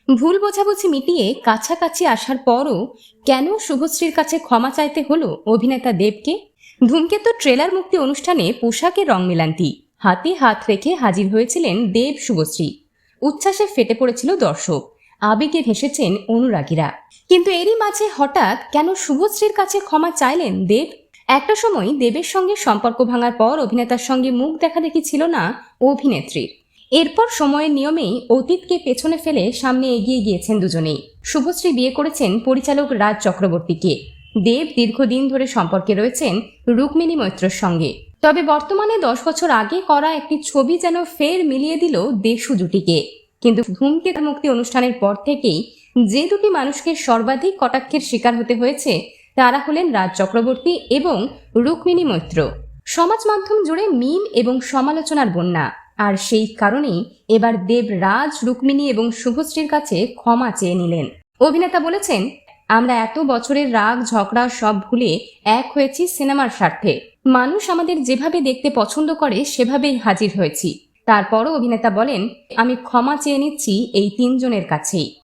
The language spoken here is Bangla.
ভুল বোঝাবুঝি মিটিয়ে কাছাকাছি আসার পরও কেন শুভশ্রীর কাছে ক্ষমা চাইতে হলো অভিনেতা দেবকে? ধূমকেতু ট্রেলার মুক্তি অনুষ্ঠানে পোশাকের রং মেলান্তি, হাতে হাত রেখে হাজির হয়েছিলেন দেব শুভশ্রী। উচ্ছ্বাসে ফেটে পড়েছিল দর্শক, আবেগে ভেসেছেন অনুরাগীরা। কিন্তু এরই মাঝে হঠাৎ কেন শুভশ্রীর কাছে ক্ষমা চাইলেন দেব? একটা সময় দেবের সঙ্গে সম্পর্ক ভাঙার পর অভিনেতার সঙ্গে মুখ দেখাদেখি ছিল না অভিনেত্রীর। এরপর সময়ের নিয়মেই অতীতকে পেছনে ফেলে সামনে এগিয়ে গিয়েছেন দুজনেই। শুভশ্রী বিয়ে করেছেন পরিচালক রাজ চক্রবর্তীকে। দেব দীর্ঘদিন ধরে সম্পর্কে রয়েছেন রুক্মিণী মৈত্রর সঙ্গে। তবে বর্তমানে 10 বছর আগে করা একটি ছবি যেন ফের মিলিয়ে দিল দেশু জুটিকে। কিন্তু ধূমকেতু মুক্তি অনুষ্ঠানের পর থেকেই যে দুটি মানুষকে সর্বাধিক কটাক্ষের শিকার হতে হয়েছে তারা হলেন রাজ চক্রবর্তী এবং রুক্মিণী মৈত্র। সমাজ মাধ্যম জুড়ে মিম এবং সমালোচনার বন্যা। আর সেই কারণেই এবার দেব রাজ, রুক্মিণী এবং শুভশ্রীর কাছে ক্ষমা চেয়ে নিলেন। অভিনেতা বলেছেন, আমরা এত বছরের রাগ ঝগড়া সব ভুলে এক হয়েছি সিনেমার স্বার্থে। মানুষ আমাদের যেভাবে দেখতে পছন্দ করে সেভাবেই হাজির হয়েছি। তারপরও অভিনেতা বলেন, আমি ক্ষমা চেয়ে নিচ্ছি এই তিনজনের কাছেই।